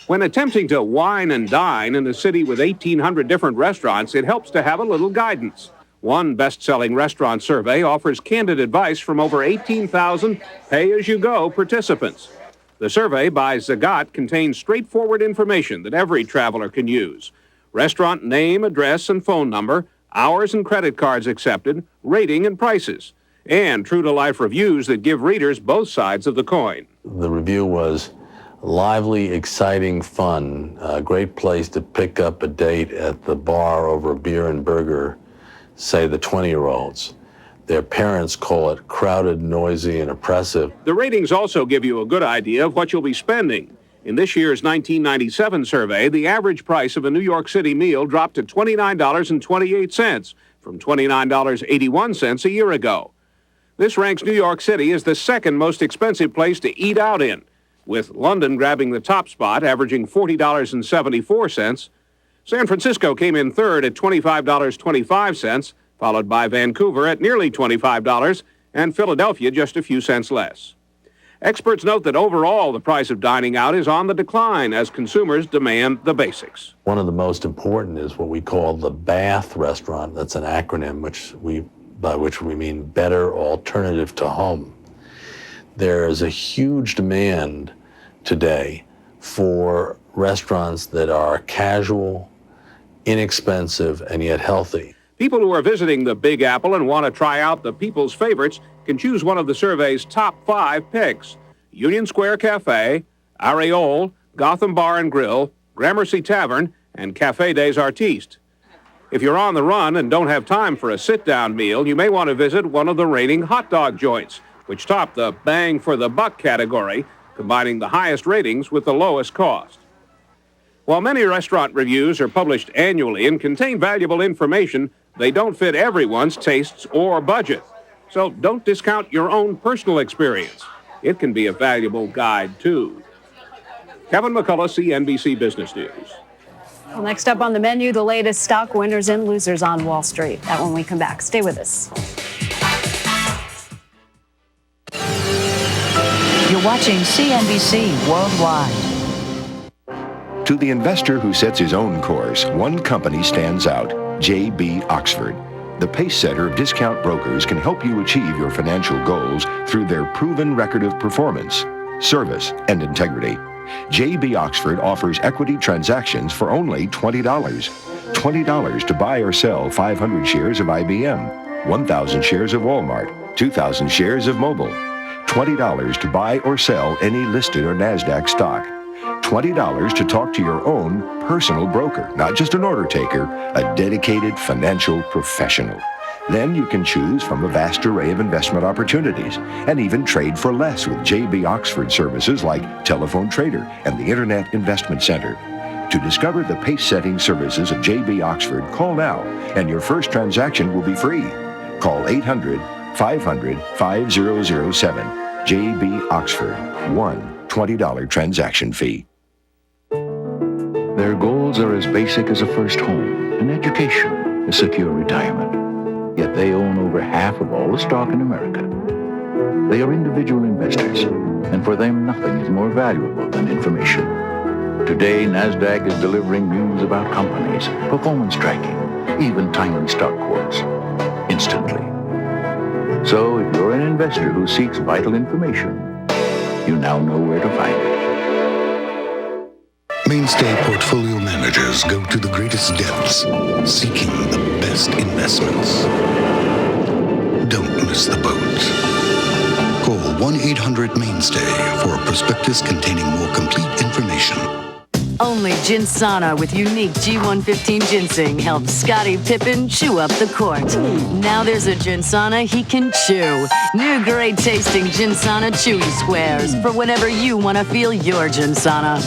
When attempting to wine and dine in a city with 1,800 different restaurants, it helps to have a little guidance. One best-selling restaurant survey offers candid advice from over 18,000 pay-as-you-go participants. The survey by Zagat contains straightforward information that every traveler can use. Restaurant name, address, and phone number, hours and credit cards accepted, rating and prices, and true-to-life reviews that give readers both sides of the coin.
The review was lively, exciting, fun, a great place to pick up a date at the bar over a beer and burger, say the 20-year-olds. Their parents call it crowded, noisy, and oppressive.
The ratings also give you a good idea of what you'll be spending. In this year's 1997 survey, the average price of a New York City meal dropped to $29.28 from $29.81 a year ago. This ranks New York City as the second most expensive place to eat out in, with London grabbing the top spot, averaging $40.74. San Francisco came in third at $25.25, followed by Vancouver at nearly $25, and Philadelphia just a few cents less. Experts note that overall the price of dining out is on the decline as consumers demand the basics.
One of the most important is what we call the BATH restaurant. That's an acronym by which we mean Better Alternative to Home. There is a huge demand today for restaurants that are casual, inexpensive, and yet healthy.
People who are visiting the Big Apple and want to try out the people's favorites can choose one of the survey's top 5 picks: Union Square Cafe, Areole, Gotham Bar and Grill, Gramercy Tavern, and Café des Artistes. If you're on the run and don't have time for a sit-down meal, you may want to visit one of the reigning hot dog joints, which top the bang for the buck category, combining the highest ratings with the lowest cost. While many restaurant reviews are published annually and contain valuable information, they don't fit everyone's tastes or budget. So don't discount your own personal experience. It can be a valuable guide, too. Kevin McCullough, CNBC Business News.
Well, next up on the menu, the latest stock winners and losers on Wall Street. That when we come back. Stay with us.
You're watching CNBC Worldwide.
To the investor who sets his own course, one company stands out: J.B. Oxford. The pace setter of discount brokers can help you achieve your financial goals through their proven record of performance, service, and integrity. J.B. Oxford offers equity transactions for only $20. $20 to buy or sell 500 shares of IBM, 1,000 shares of Walmart, 2,000 shares of Mobil. $20 to buy or sell any listed or NASDAQ stock. $20 to talk to your own personal broker, not just an order taker, a dedicated financial professional. Then you can choose from a vast array of investment opportunities and even trade for less with JB Oxford services like Telephone Trader and the Internet Investment Center. To discover the pace-setting services of JB Oxford, call now and your first transaction will be free. Call 800-500-5007. JB Oxford. $20 transaction fee.
Their goals are as basic as a first home, an education, a secure retirement. Yet they own over half of all the stock in America. They are individual investors, and for them nothing is more valuable than information. Today, NASDAQ is delivering news about companies, performance tracking, even timely stock quotes, instantly. So if you're an investor who seeks vital information, you now know where to find it.
Mainstay portfolio managers go to the greatest depths, seeking the best investments. Don't miss the boat. Call 1-800-MAINSTAY for a prospectus containing more complete information.
Only Ginsana with unique G115 ginseng helps Scottie Pippen chew up the court. Now there's a Ginsana he can chew. New great tasting Ginsana Chewy Squares for whenever you want to feel your Ginsana.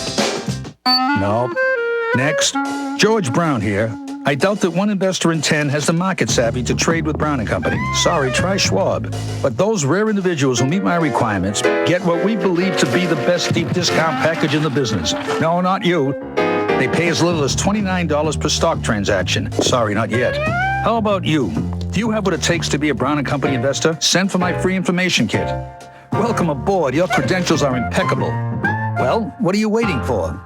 Nope. Next, George Brown here. I doubt that one investor in 10 has the market savvy to trade with Brown & Company. Sorry, try Schwab. But those rare individuals who meet my requirements get what we believe to be the best deep discount package in the business. No, not you. They pay as little as $29 per stock transaction. Sorry, not yet. How about you? Do you have what it takes to be a Brown & Company investor? Send for my free information kit. Welcome aboard. Your credentials are impeccable. Well, what are you waiting for?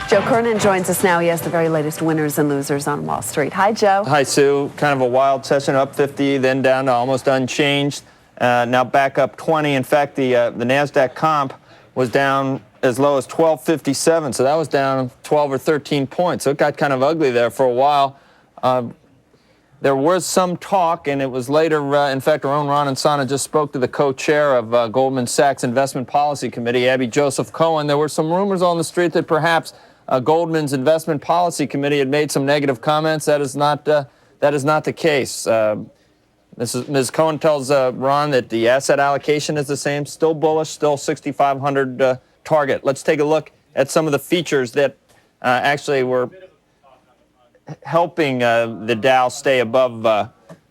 Joe Kernan joins us now. He has the very latest winners and losers on Wall Street. Hi, Joe.
Hi, Sue. Kind of a wild session, up 50, then down to almost unchanged. Now back up 20. In fact, the NASDAQ comp was down as low as 1257, so that was down 12 or 13 points. So it got kind of ugly there for a while. There was some talk, and it was later, in fact, our own Ron Insana just spoke to the co-chair of Goldman Sachs Investment Policy Committee, Abby Joseph Cohen. There were some rumors on the street that perhaps Goldman's Investment Policy Committee had made some negative comments. That is not the case. Ms. Cohen tells Ron that the asset allocation is the same, still bullish, still 6,500 target. Let's take a look at some of the features that actually were helping the Dow stay above,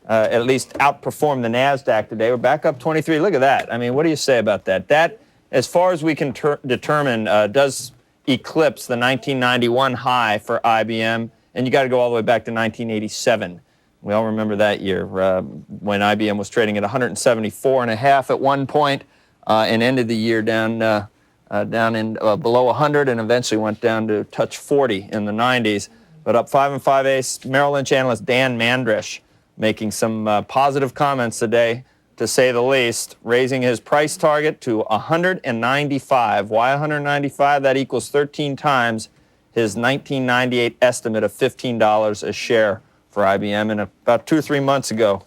at least outperform the NASDAQ today. We're back up 23. Look at that. I mean, what do you say about that? That, as far as we can determine, does eclipse the 1991 high for IBM, and you got to go all the way back to 1987. We all remember that year when IBM was trading at 174.5 at one point, and ended the year down in below 100, and eventually went down to touch 40 in the 90s. But up 5 5/8, Merrill Lynch analyst Dan Mandrish making some positive comments today, to say the least, raising his price target to 195. Why 195? That equals 13 times his 1998 estimate of $15 a share for IBM. And about 2 or 3 months ago,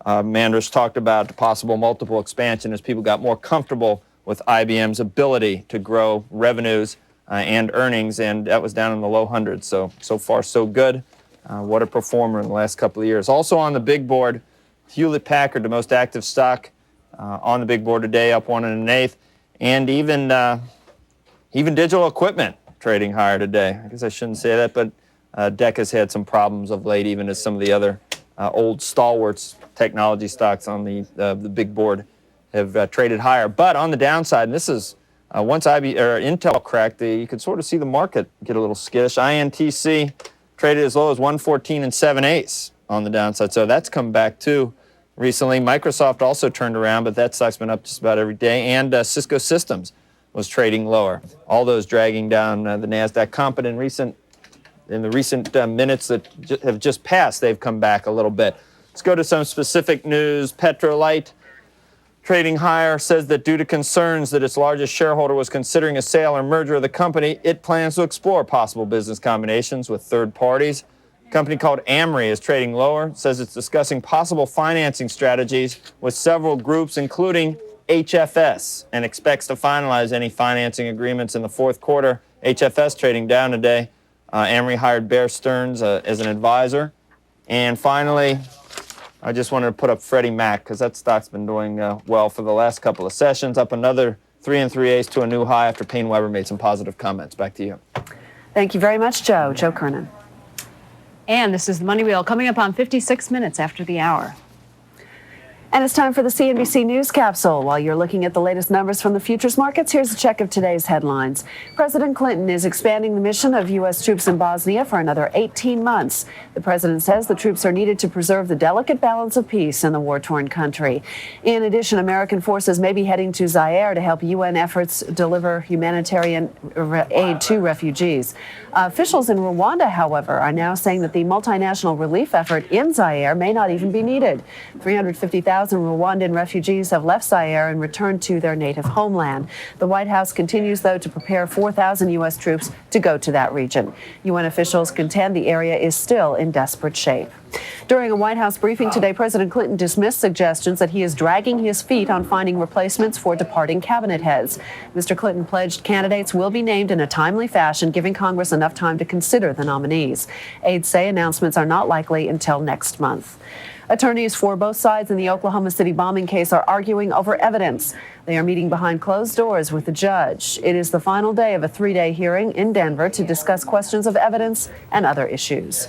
Mandrish talked about the possible multiple expansion as people got more comfortable with IBM's ability to grow revenues and earnings, and that was down in the low hundreds. So far, so good. What a performer in the last couple of years. Also on the big board, Hewlett-Packard, the most active stock on the big board today, up 1 1/8, and even digital equipment trading higher today. I guess I shouldn't say that, but DEC has had some problems of late, even as some of the other old stalwarts technology stocks on the big board have traded higher. But on the downside, and this is once Intel cracked, you could sort of see the market get a little skittish. INTC traded as low as 114 7/8 on the downside, so that's come back too recently. Microsoft also turned around, but that stock's been up just about every day, and Cisco Systems was trading lower. All those dragging down the NASDAQ comp, but in the recent minutes that have just passed, they've come back a little bit. Let's go to some specific news. Petrolite, trading higher, says that due to concerns that its largest shareholder was considering a sale or merger of the company, it plans to explore possible business combinations with third parties. A company called Amri is trading lower. It says it's discussing possible financing strategies with several groups, including HFS, and expects to finalize any financing agreements in the fourth quarter. HFS trading down today. Amri hired Bear Stearns as an advisor. And finally, I just wanted to put up Freddie Mac because that stock's been doing well for the last couple of sessions, up another 3 3/8 to a new high after Payne Weber made some positive comments. Back to you.
Thank you very much, Joe. Joe Kernan.
And this is the Money Wheel coming up on 56 minutes after the hour.
And it's time for the CNBC News Capsule. While you're looking at the latest numbers from the futures markets, here's a check of today's headlines. President Clinton is expanding the mission of U.S. troops in Bosnia for another 18 months. The president says the troops are needed to preserve the delicate balance of peace in the war-torn country. In addition, American forces may be heading to Zaire to help UN efforts deliver humanitarian aid to refugees. Officials in Rwanda, however, are now saying that the multinational relief effort in Zaire may not even be needed. 350,000 Rwandan refugees have left Zaire and returned to their native homeland. The White House continues, though, to prepare 4,000 U.S. troops to go to that region. UN officials contend the area is still in desperate shape. During a White House briefing today, President Clinton dismissed suggestions that he is dragging his feet on finding replacements for departing cabinet heads. Mr. Clinton pledged candidates will be named in a timely fashion, giving Congress enough time to consider the nominees. Aides say announcements are not likely until next month. Attorneys for both sides in the Oklahoma City bombing case are arguing over evidence. They are meeting behind closed doors with the judge. It is the final day of a 3-day hearing in Denver to discuss questions of evidence and other issues.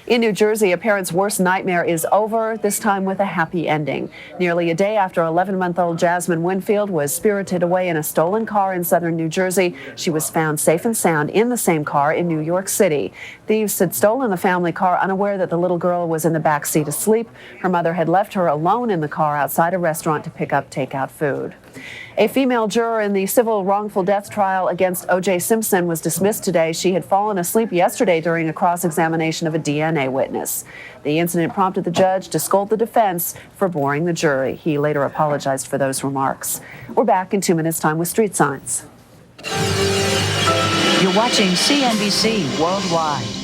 In New Jersey, a parent's worst nightmare is over, this time with a happy ending. Nearly a day after 11-month-old Jasmine Winfield was spirited away in a stolen car in southern New Jersey, she was found safe and sound in the same car in New York City. Thieves had stolen the family car, unaware that the little girl was in the back seat asleep. Her mother had left her alone in the car outside a restaurant to pick up takeout food. A female juror in the civil wrongful death trial against O.J. Simpson was dismissed today. She had fallen asleep yesterday during a cross-examination of a DNA witness. The incident prompted the judge to scold the defense for boring the jury. He later apologized for those remarks. We're back in 2 minutes' time with Street Signs.
You're watching CNBC Worldwide.